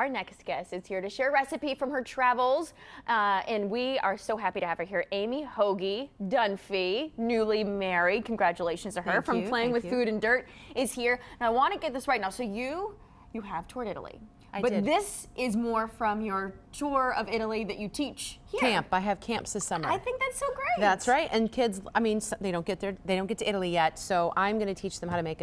Our next guest is here to share a recipe from her travels, and we are so happy to have her here. Amy Hoagie Dunphy, newly married, congratulations to her, from Playing with Food and Dirt, is here. And I want to get this right now. So you have toured Italy. I but did. This is more from your tour of Italy that you teach here. Camp. I have camps this summer. I think that's so great. That's right. And kids, I mean, they don't get to Italy yet, so I'm going to teach them how to make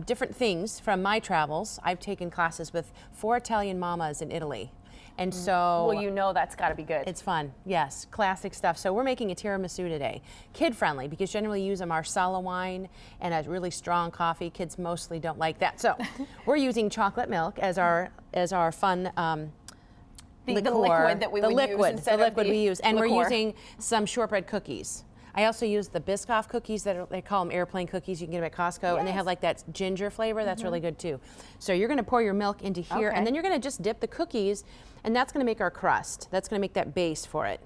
different things from my travels. I've taken classes with 4 Italian mamas in Italy. And so, well, you know that's got to be good. It's fun, yes, classic stuff. So we're making a tiramisu today, kid-friendly, because generally you use a Marsala wine and a really strong coffee. Kids mostly don't like that. So we're using chocolate milk as our fun the liquid that we would use instead of the we use, and liqueur. we're using some shortbread cookies. I also use the Biscoff cookies they call them airplane cookies. You can get them at Costco, yes. And they have like that ginger flavor. That's really good too. So you're going to pour your milk into here, and then you're going to just dip the cookies, and that's going to make our crust. That's going to make that base for it.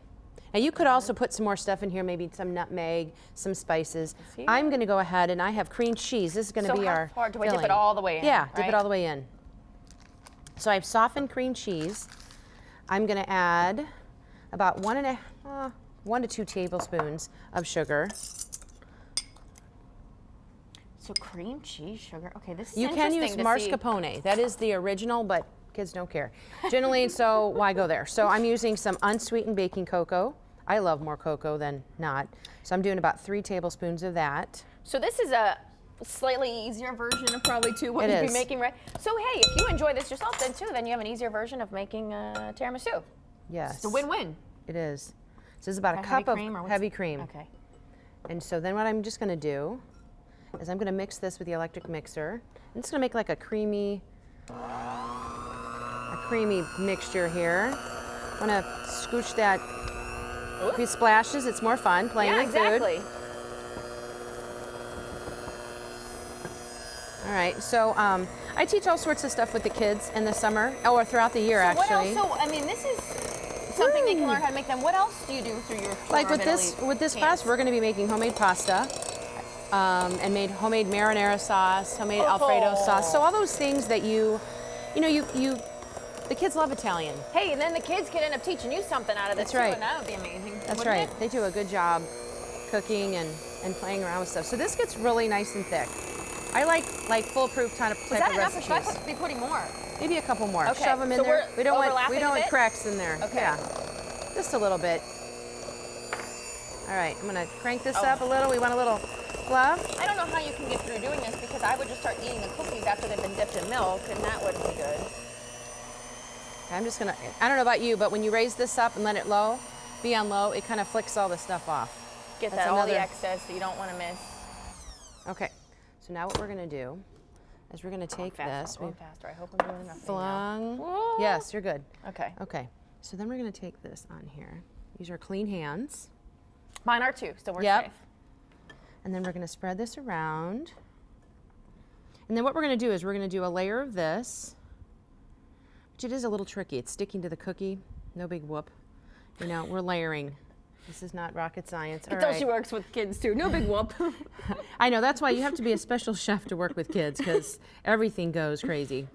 Now you could also put some more stuff in here, maybe some nutmeg, some spices. I'm going to go ahead, and I have cream cheese. This is going to be our far do I filling. dip it all the way in? Yeah, right? dip it all the way in. So I've softened cream cheese. I'm going to add about 1 to 2 tablespoons of sugar. So cream cheese, sugar. Okay, this is You can use mascarpone. That is the original, but kids don't care. Generally, so why go there? So I'm using some unsweetened baking cocoa. I love more cocoa than not. So I'm doing about 3 tablespoons of that. So this is a slightly easier version of probably what you'd be making, right? So hey, if you enjoy this yourself then you have an easier version of making tiramisu. Yes. It's a win-win. It is. So this is about a cup of heavy cream. Okay. And so then what I'm just going to do is I'm going to mix this with the electric mixer. And it's going to make like a creamy mixture here. I'm going to scooch that a few splashes. It's more fun playing with exactly. food. All right, so I teach all sorts of stuff with the kids in the summer, or throughout the year, actually. What else? So, I mean, this is something they can learn how to make them. What else do you do through your like with this class, we're going to be making homemade pasta, and made homemade marinara sauce, homemade Alfredo sauce. So all those things that the kids love Italian. Hey, and then the kids could end up teaching you something out of this too, and that would be amazing. That's right. They do a good job cooking and playing around with stuff. So this gets really nice and thick. I like foolproof type of recipes. Is that enough, or should I be putting more? Maybe a couple more. Okay. Shove them in there. We don't want bit? cracks in there. Okay. Yeah. Just a little bit. All right, I'm gonna crank this up a little. We want a little fluff. I don't know how you can get through doing this, because I would just start eating the cookies after they've been dipped in milk, and that wouldn't be good. I'm just gonna, I don't know about you, but when you raise this up and let it be on low, it kind of flicks all the stuff off. Get all the excess that you don't want to miss. Okay, so now what we're gonna do is we're gonna take this. Going faster. I hope I'm doing enough. Flung. Yes, you're good. Okay. Okay, so then we're gonna take this on here. These are clean hands. Mine are too, so we're safe. And then we're gonna spread this around. And then what we're gonna do is we're gonna do a layer of this, which it is a little tricky. It's sticking to the cookie. No big whoop. You know, we're layering. This is not rocket science. It she works with kids too. No big whoop. I know, that's why you have to be a special chef to work with kids, because everything goes crazy.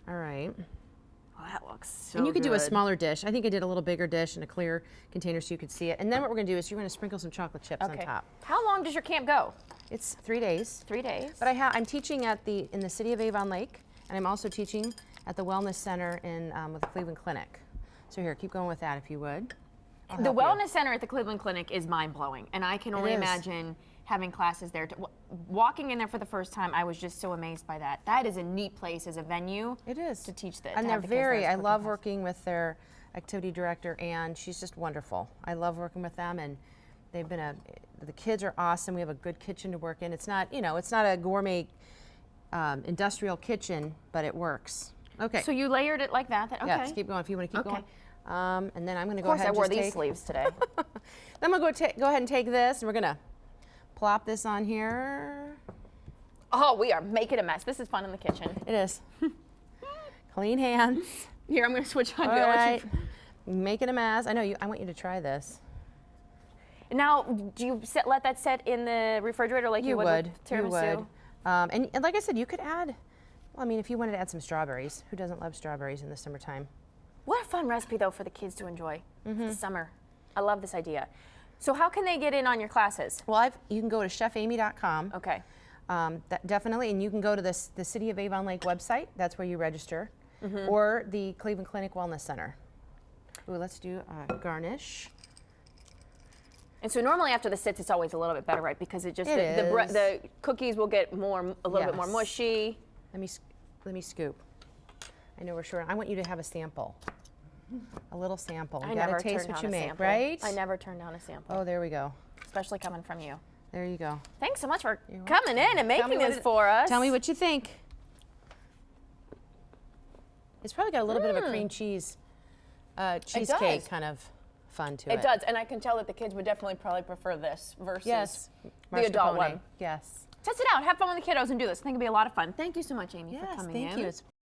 All right. Oh, that looks so And you could good. do a smaller dish. I think I did a little bigger dish in a clear container so you could see it. And then what we're gonna do is you're gonna sprinkle some chocolate chips on top. How long does your camp go? It's 3 days. 3 days. But I'm teaching in the city of Avon Lake, and I'm also teaching at the Wellness Center with the Cleveland Clinic. So here, keep going with that if you would. The Wellness Center at the Cleveland Clinic is mind-blowing, and I can only imagine having classes there. Walking in there for the first time, I was just so amazed by that. That is a neat place as a venue. It is. To teach this. And I love working with their activity director, and she's just wonderful. I love working with them, and they've been the kids are awesome. We have a good kitchen to work in. It's not, it's not a gourmet industrial kitchen, but it works. Okay. So you layered it like that? Okay. Yes, keep going if you want to keep going. And then I'm going to go ahead and and Of course, I wore these sleeves today. Then I'm going to go ahead and take this, and we're going to plop this on here. Oh, we are making a mess. This is fun in the kitchen. It is. Clean hands. Here, I'm going to switch on. All right. Making a mess. I want you to try this. Now, do you let that set in the refrigerator like you would with tiramisu? You would. And like I said, you could add Well, I mean, if you wanted to add some strawberries, who doesn't love strawberries in the summertime? What a fun recipe, though, for the kids to enjoy for the summer. I love this idea. So how can they get in on your classes? Well, you can go to chefamy.com. Okay. Definitely, and you can go to the City of Avon Lake website. That's where you register, or the Cleveland Clinic Wellness Center. Ooh, let's do garnish. And so normally after the sits, it's always a little bit better, right? Because it just It is. the cookies will get a little bit more Yes. mushy. Let me scoop. I know we're short. I want you to have a sample, a little sample. You I gotta never taste turn what down you a make, sample. right? I never turn down a sample, Oh, there we go. especially coming from you. There you go. Thanks so much for coming in and making this for us. Tell me what you think. It's probably got a little bit of a cream cheese, cheesecake kind of fun to it. It does, and I can tell that the kids would definitely probably prefer this versus Yes. the adult Mascarpone. one. Yes. Test it out. Have fun with the kiddos and do this. I think it'd be a lot of fun. Thank you so much, Amy, for Yes, coming thank in. you. It's